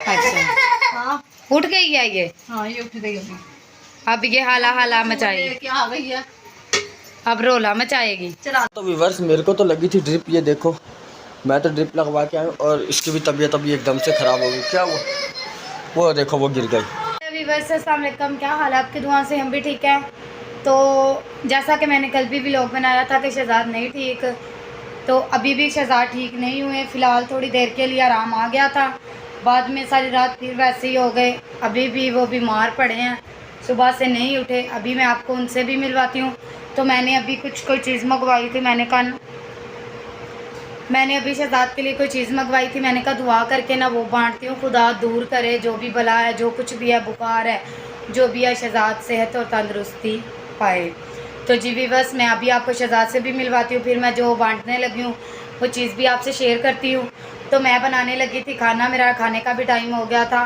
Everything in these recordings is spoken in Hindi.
अच्छा हाँ उठ गई है ये? हाँ ये उठ गई अभी। अब ये हाला मचाएगी, क्या आ गई है, अब रोला मचाएगी। चला। तो व्यूअर्स मेरे को तो लगी थी ड्रिप, ये देखो मैं तो ड्रिप लगवा के आया और इसकी भी तबीयत अभी एकदम से ख़राब हो गई। क्या हुआ? वो देखो वो गिर गई। व्यूअर्स अस्सलाम वालेकुम, क्या हाल है आपकी? दुआ से हम भी ठीक हैं। तो जैसा कि मैंने कल भी व्लॉग बनाया था कि शहजाद नहीं ठीक, तो अभी भी शहजाद ठीक नहीं हुए। फ़िलहाल थोड़ी देर के लिए आराम आ गया था, बाद में सारी रात फिर वैसे ही हो गए। अभी भी वो बीमार पड़े हैं, सुबह से नहीं उठे। अभी मैं आपको उनसे भी मिलवाती हूँ। तो मैंने अभी कोई चीज़ मंगवाई थी, मैंने अभी शहजाद के लिए कोई चीज़ मंगवाई थी। मैंने कहा दुआ करके ना वो बांटती हूँ, खुदा दूर करे जो भी बला है, जो कुछ भी है, बुखार है, जो भी है, शहजाद सेहत और तंदुरुस्ती पाए। तो जी भी बस मैं अभी आपको शहजाद से भी मिलवाती हूँ, फिर मैं जो बांटने लगी हूँ वो चीज़ भी आपसे शेयर करती हूँ। तो मैं बनाने लगी थी खाना, मेरा खाने का भी टाइम हो गया था।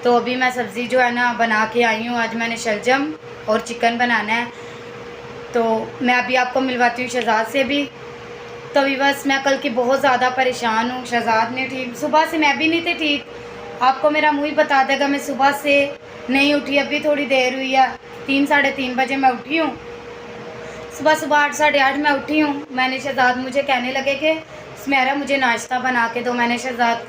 तो अभी मैं सब्ज़ी जो है ना बना के आई हूँ। आज मैंने शलजम और चिकन बनाना है, तो मैं अभी आपको मिलवाती हूँ शहजाद से भी। तो बस मैं कल की बहुत ज़्यादा परेशान हूँ। शहजाद ने ठीक, सुबह से मैं भी नहीं थी ठीक, आपको मेरा मुँह ही बता देगा। मैं सुबह से नहीं उठी, अभी थोड़ी देर हुई है, 3 साढ़े 3 बजे मैं उठी हूँ। सुबह 8 साढ़े 8 मैं उठी हूँ। मैंने शहजाद मुझे कहने लगे कि सुमेरा मुझे नाश्ता बना के दो। मैंने शहजाद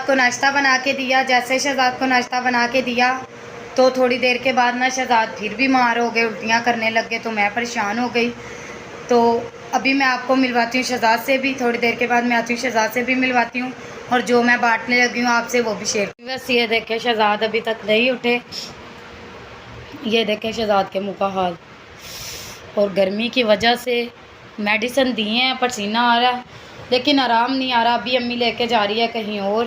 को नाश्ता बना के दिया। जैसे शहजाद को नाश्ता बना के दिया तो थोड़ी देर के बाद ना शहजाद फिर बीमार हो गए, उल्टियाँ करने लग गए। तो मैं परेशान हो गई। तो अभी मैं आपको मिलवाती हूँ शहजाद से भी, थोड़ी देर के बाद मैं आती हूँ शहजाद से भी मिलवाती हूँ, और जो मैं बांटने लगी हूँ आपसे वो भी शेयर। बस ये देखे शहजाद अभी तक नहीं उठे, ये देखे शहजाद के मुँह का हाल। और गर्मी की वजह से मेडिसिन दिए हैं, पसीना आ रहा है लेकिन आराम नहीं आ रहा। अभी अम्मी लेके जा रही है कहीं और,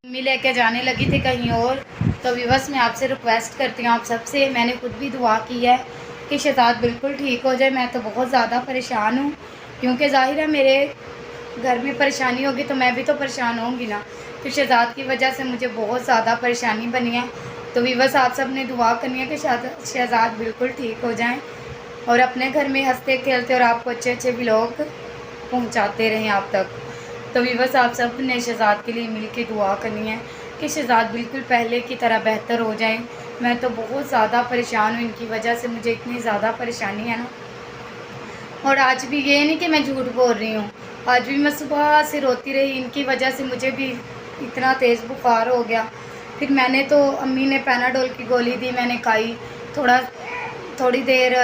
अम्मी लेके जाने लगी थी कहीं और। तो बस मैं आपसे रिक्वेस्ट करती हूँ आप सबसे, मैंने खुद भी दुआ की है कि शहजाद बिल्कुल ठीक हो जाए। मैं तो बहुत ज़्यादा परेशान हूँ, क्योंकि ज़ाहिर है मेरे घर में परेशानी होगी तो मैं भी तो परेशान होंगी ना। तो शहजाद की वजह से मुझे बहुत ज़्यादा परेशानी बनी है। तो बस आप सब ने दुआ करनी है कि शहजाद बिल्कुल ठीक हो जाएँ और अपने घर में हंसते खेलते और आपको अच्छे अच्छे व्लॉग पहुँचाते रहें आप तक। तो बस आप सब ने शहजाद के लिए मिल के दुआ करनी है कि शहजाद बिल्कुल पहले की तरह बेहतर हो जाए। मैं तो बहुत ज़्यादा परेशान हूँ, इनकी वजह से मुझे इतनी ज़्यादा परेशानी है ना। और आज भी ये नहीं कि मैं झूठ बोल रही हूँ, आज भी मैं सुबह से रोती रही, इनकी वजह से मुझे भी इतना तेज़ बुखार हो गया। फिर मैंने तो अम्मी ने पैनाडोल की गोली दी, मैंने खाई, थोड़ी देर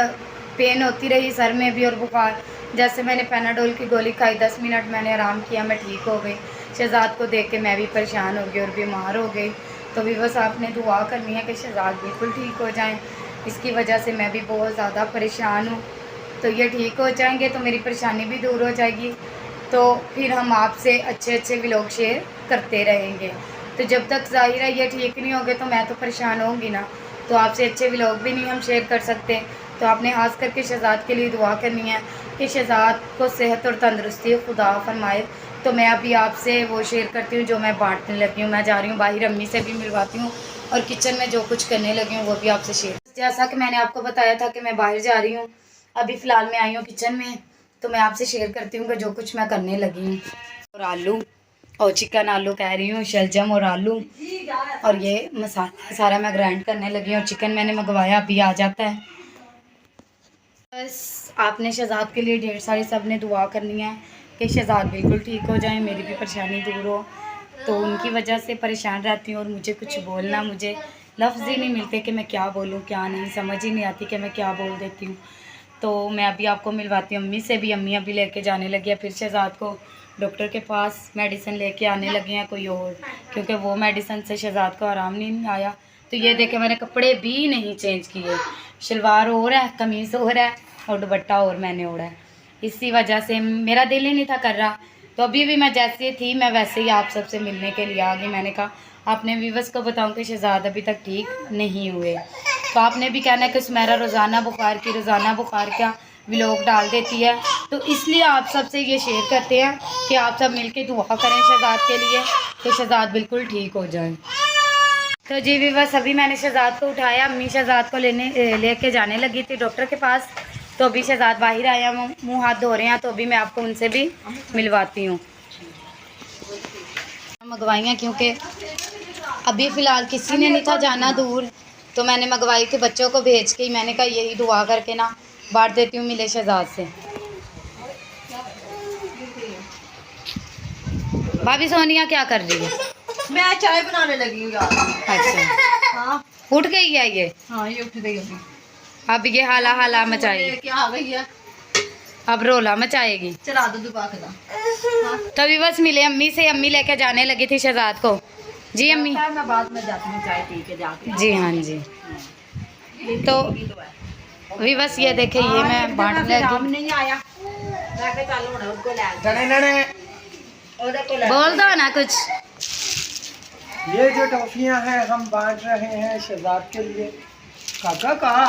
पेन होती रही सर में भी और बुखार। जैसे मैंने पैनाडोल की गोली खाई, 10 मिनट मैंने आराम किया, मैं ठीक हो गई। शहजाद को देख के मैं भी परेशान हो गई और बीमार हो गई। तो भी बस आपने दुआ करनी है कि शहजाद बिल्कुल ठीक हो जाएं। इसकी वजह से मैं भी बहुत ज़्यादा परेशान हूँ। तो ये ठीक हो जाएंगे तो मेरी परेशानी भी दूर हो जाएगी, तो फिर हम आपसे अच्छे अच्छे व्लॉग शेयर करते रहेंगे। तो जब तक ज़ाहिर है ये ठीक नहीं होंगे तो मैं तो परेशान होंगी ना, तो आपसे अच्छे व्लॉग भी नहीं हम शेयर कर सकते। तो आपने खास करके शहजाद के लिए दुआ करनी है कि शहजाद को सेहत और तंदुरुस्ती खुदा फरमाए। तो मैं अभी आपसे वो शेयर करती हूँ जो मैं बांटने लगी हूँ। मैं जा रही हूँ बाहर, अम्मी से भी मिलवाती हूँ और किचन में जो कुछ करने लगी हूँ वो भी आपसे शेयर। जैसा कि मैंने आपको बताया था कि मैं बाहर जा रही हूँ, अभी फ़िलहाल मैं आई हूँ किचन में, तो मैं आपसे शेयर करती हूँ कि जो कुछ मैं करने लगी हूँ। और आलू और चिकन, आलू कह रही हूँ, शलजम और आलू, और ये मसाला सारा मैं ग्राइंड करने लगी हूँ। चिकन मैंने मंगवाया, अभी आ जाता है। बस आपने शहजाद के लिए ढेर सारी सब ने दुआ करनी है कि शहजाद बिल्कुल ठीक हो जाए, मेरी भी परेशानी दूर हो। तो उनकी वजह से परेशान रहती हूँ और मुझे कुछ बोलना, मुझे लफ्ज़ ही नहीं मिलते कि मैं क्या बोलूँ क्या नहीं, समझ ही नहीं आती कि मैं क्या बोल देती हूँ। तो मैं अभी आपको मिलवाती हूँ अम्मी से भी। अम्मी अभी लेके जाने लगी है फिर शहजाद को डॉक्टर के पास, मेडिसिन लेके आने लगी हैं कोई और, क्योंकि वो मेडिसिन से शहजाद को आराम नहीं आया। तो ये देखे मैंने कपड़े भी नहीं चेंज किए, शलवार और है, कमीज़ और है और दुपट्टा और मैंने ओढ़ा है। इसी वजह से मेरा दिल ही नहीं था कर रहा। तो अभी भी मैं जैसे थी मैं वैसे ही आप सबसे मिलने के लिए आ गई। मैंने कहा आपने व्यूअर्स को बताऊं कि शहजाद अभी तक ठीक नहीं हुए। तो आपने भी कहना है कि सुमेरा रोज़ाना बुखार का व्लॉग डाल देती है, तो इसलिए आप सबसे ये शेयर करते हैं कि आप सब मिलके दुआ करें शहजाद के लिए कि शहजाद बिल्कुल ठीक हो जाए। तो जी भी बस अभी मैंने शहजाद को उठाया, अम्मी शहजाद को लेके जाने लगी थी डॉक्टर के पास। तो अभी शहजाद बाहर आया, मुँह हाथ धो रहे हैं, तो अभी मैं आपको उनसे भी मिलवाती हूँ। मंगवाई हैं क्योंकि अभी फ़िलहाल किसी ने नहीं था जाना दूर, तो मैंने मंगवाई थी बच्चों को भेज के ही। मैंने कहा यही दुआ करके ना बांट देती हूँ मिले शहजाद से। भाभी सोनिया क्या कर रही है? मैं चाय बनाने लगी हूँ यार। अच्छा, हाँ उठ गई है ये? हाँ, ये उठ गई अभी। अब ये हाला हाला मचाएगी, क्या आ गई है? अब रोला मचाएगी। चला दो दुबा के हाँ। तभी बस मिले अम्मी से, अम्मी लेके जाने लगी थी शहजाद को। जी अम्मी। मैं बाद में जाती हूँ चाय पी के जाके। जी हाँ जी। तो अभी बस ये देखे ये मैं बांटने लगी। नहीं आया बोल दो ना कुछ। ये जो टॉफियाँ हैं हम बांट रहे हैं शहजाद के लिए। काका कहा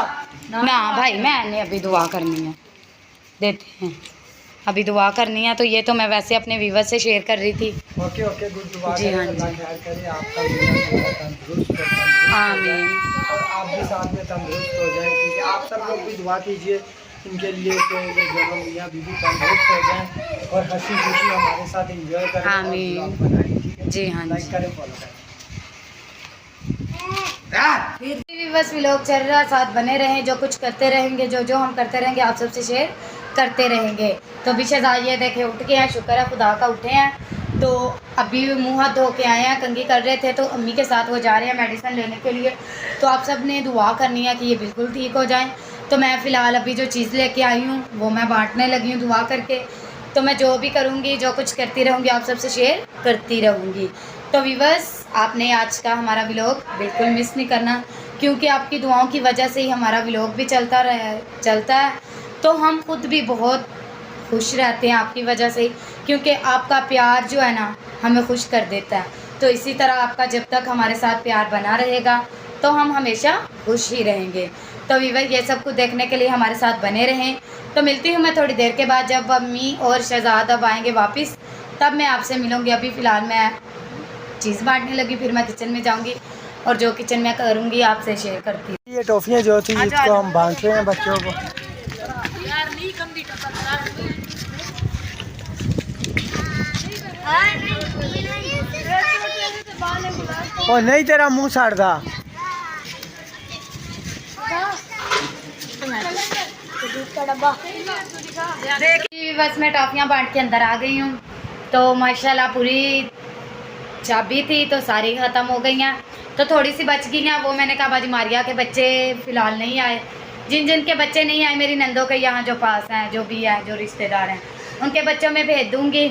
ना भाई मैंने अभी दुआ करनी है, देते हैं अभी दुआ करनी है। तो ये तो मैं वैसे अपने व्यूअर्स से शेयर कर रही थी। ओके ओके गुड दुआ जी हाँ करें, अल्लाह जी। खैर करे, आपका भी तंदुरुस्त हो, तंदुरुस्त हो आमीन। जाए और आप भी साथ में तंदुरुस्त हो जाएं, क्योंकि आप सब लोग भी दुआ कीजिए इनके लिए कि ये दोनों मियाँ बीवी तंदुरुस्त हो जाएं और हंसी खुशी हमारे साथ एंजॉय करें और आमीन। ब्लॉग बनाएं, ठीक है? जी हाँ लाइक जी। करें, फॉलो करें। फिर भी बस व्लॉग चल रहा, साथ बने रहें, जो कुछ करते रहेंगे, जो जो हम करते रहेंगे आप सबसे शेयर करते रहेंगे। तो अभी शहजाद ये देखे उठ के हैं, शुक्र है खुदा का उठे हैं। तो अभी मुँह हाथ धो के आए हैं, कंघी कर रहे थे तो अम्मी के साथ वो जा रहे हैं मेडिसिन लेने के लिए। तो आप सब ने दुआ करनी है कि ये बिल्कुल ठीक हो जाएं। तो मैं फ़िलहाल अभी जो चीज़ लेके आई हूँ वो मैं बांटने लगी हूँ दुआ करके। तो मैं जो भी करूँगी, जो कुछ करती रहूँगी, आप सबसे शेयर करती रहूँगी। तो व्यूअर्स, आपने आज का हमारा व्लॉग बिल्कुल मिस नहीं करना, क्योंकि आपकी दुआओं की वजह से ही हमारा व्लॉग भी चलता है। तो हम खुद भी बहुत खुश रहते हैं आपकी वजह से, क्योंकि आपका प्यार जो है ना हमें खुश कर देता है। तो इसी तरह आपका जब तक हमारे साथ प्यार बना रहेगा तो हम हमेशा खुश ही रहेंगे। तो व्यूअर, ये सब कुछ देखने के लिए हमारे साथ बने रहें। तो मिलती हूँ मैं थोड़ी देर के बाद, जब अम्मी और शहजाद अब आएँगे वापस, तब मैं आपसे मिलूँगी। अभी फ़िलहाल मैं चीज़ बांटने लगी, फिर मैं किचन में जाऊँगी और जो किचन में करूँगी आपसे शेयर करती हूँ। ये टॉफियाँ जो थी इसको हम बांट रहे हैं बच्चों को। और नहीं तेरा मुंह साड़ था। देखिए बस मैं टॉफियाँ बांट के अंदर आ गई हूँ। तो माशाल्लाह पूरी चाबी थी तो सारी ख़त्म हो गई हैं, तो थोड़ी सी बच गई हैं। वो मैंने कहा बाजी मारिया के बच्चे फ़िलहाल नहीं आए, जिन जिन के बच्चे नहीं आए मेरी नंदों के यहाँ जो पास हैं, जो भी है, जो रिश्तेदार हैं, उनके बच्चों में भेज दूँगी।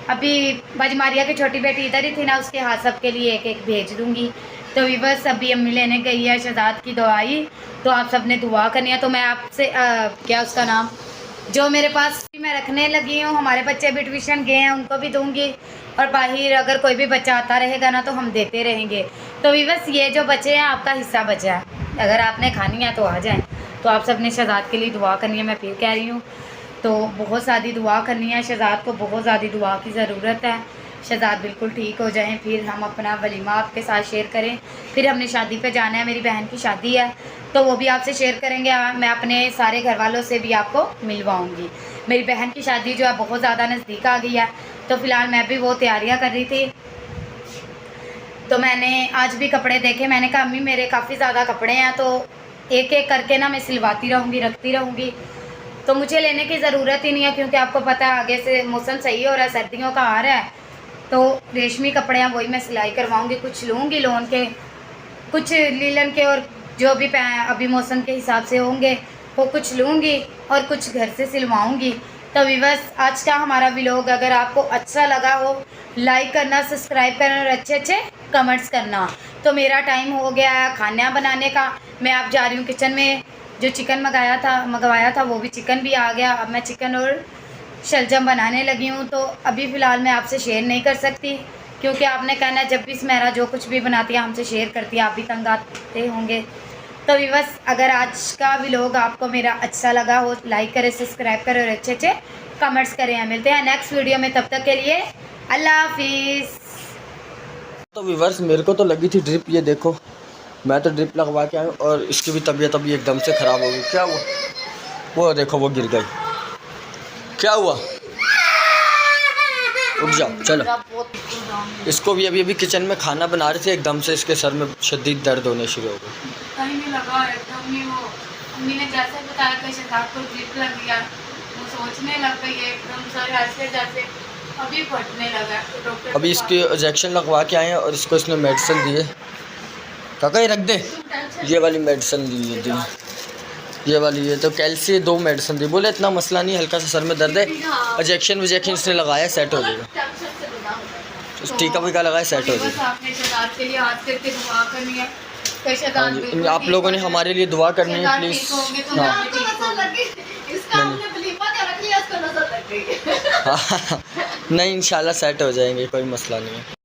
अभी बाजी मारिया की छोटी बेटी इधर ही थी ना, उसके हाथ सब के लिए एक एक भेज दूँगी। तो भी बस अभी अम्मी लेने गई है शहजाद की दवाई, तो आप सब ने दुआ करनी है। तो मैं आपसे क्या उसका नाम जो मेरे पास मैं रखने लगी हूँ, हमारे बच्चे भी ट्यूशन गए हैं, उनको भी दूँगी। और बाहर अगर कोई भी बच्चा आता रहेगा ना तो हम देते रहेंगे। तो भी बस ये जो बचे हैं आपका हिस्सा बचा है, अगर आपने खानी है तो आ जाएं। तो आप सब ने शहजाद के लिए दुआ करनी है, मैं फिर कह रही हूँ। तो बहुत ज़्यादा दुआ करनी है, शहजाद को बहुत ज़्यादा दुआ की ज़रूरत है। शहजाद बिल्कुल ठीक हो जाएं, फिर हम अपना वलीमा आपके साथ शेयर करें। फिर हमने शादी पे जाना है, मेरी बहन की शादी है, तो वो भी आपसे शेयर करेंगे। मैं अपने सारे घर वालों से भी आपको मिलवाऊंगी। मेरी बहन की शादी जो है बहुत ज़्यादा नज़दीक आ गई है, तो फ़िलहाल मैं भी वो तैयारियां कर रही थी। तो मैंने आज भी कपड़े देखे, मैंने कहा अम्मी मेरे काफ़ी ज़्यादा कपड़े हैं, तो एक एक करके ना मैं सिलवाती रहूँगी, रखती रहूँगी। तो मुझे लेने की ज़रूरत ही नहीं है, क्योंकि आपको पता है आगे से मौसम सही हो रहा है, सर्दियों का आ रहा है। तो रेशमी कपड़े हैं वही मैं सिलाई करवाऊँगी, कुछ लूँगी लोन के, कुछ लीलन के, और जो भी अभी मौसम के हिसाब से होंगे वो कुछ लूँगी और कुछ घर से सिलवाऊँगी। तो व्यूअर्स, आज का हमारा व्लॉग अगर आपको अच्छा लगा हो, लाइक करना, सब्सक्राइब करना और अच्छे अच्छे कमेंट्स करना। तो मेरा टाइम हो गया है खाना बनाने का, मैं अब जा रही हूँ किचन में। जो चिकन मंगवाया था वो भी चिकन भी आ गया। अब मैं चिकन और शलजम बनाने लगी हूँ। तो अभी फ़िलहाल मैं आपसे शेयर नहीं कर सकती, क्योंकि आपने कहना जब भी मेरा जो कुछ भी बनाती है हमसे शेयर करती है, आप भी तंग आते होंगे। तो बस अगर आज का व्लॉग आपको मेरा अच्छा लगा हो, लाइक करें, सब्सक्राइब करें और अच्छे अच्छे कमेंट्स करें। मिलते हैं नेक्स्ट वीडियो में, तब तक के लिए अल्लाह हाफिज़। तो व्यूअर्स, मेरे को तो लगी थी ड्रिप, ये देखो मैं तो ड्रिप लगवा के आया हूँ और इसकी भी तबीयत अभी एकदम से ख़राब हो गई। क्या हुआ? वो देखो वो गिर गई। क्या हुआ? उठ जाओ चलो। मेरा बहुत जाऊंगी। इसको भी अभी किचन में खाना बना रहे थे, एकदम से इसके सर में शदीद दर्द होने शुरू हो गए। कहीं नहीं लगा एकदम नहीं। वो अम्मी ने जैसे बताया कि शहजाद को ड्रिप लग गया, वो सोचने लग गई एकदम सर ऐसे जैसे अभी फटने लगा। तो डॉक्टर अभी इसकी इंजेक्शन लगवा के आए हैं और इसको इसने मेडिसिन दी है। काका ये रख दे, ये वाली मेडिसिन दी है, ये वाली है तो कैल्सी 2 मेडिसिन दी। बोले इतना मसला नहीं, हल्का सा सर में दर्द है, इंजेक्शन विजेक्शन इसने लगाया, सेट हो जाएगा। टीका वीका लगाया, सेट हो बस जाएगा। आपने शहजाद के लिए हाथ करके दुआ करनी है कि हाँ शहजाद जी, बिल्कुल आप ठीक लोगों ने हो हमारे लिए दुआ करनी है शहजाद प्लीज़। ठीक होंगे तो हाँ मैं भी ठीक होंगी। इसका हमने बलीफा क्या रख लिया, इसको नजर लग गई। नहीं इंशाल्लाह सेट हो जाएंगे, कोई मसला नहीं है।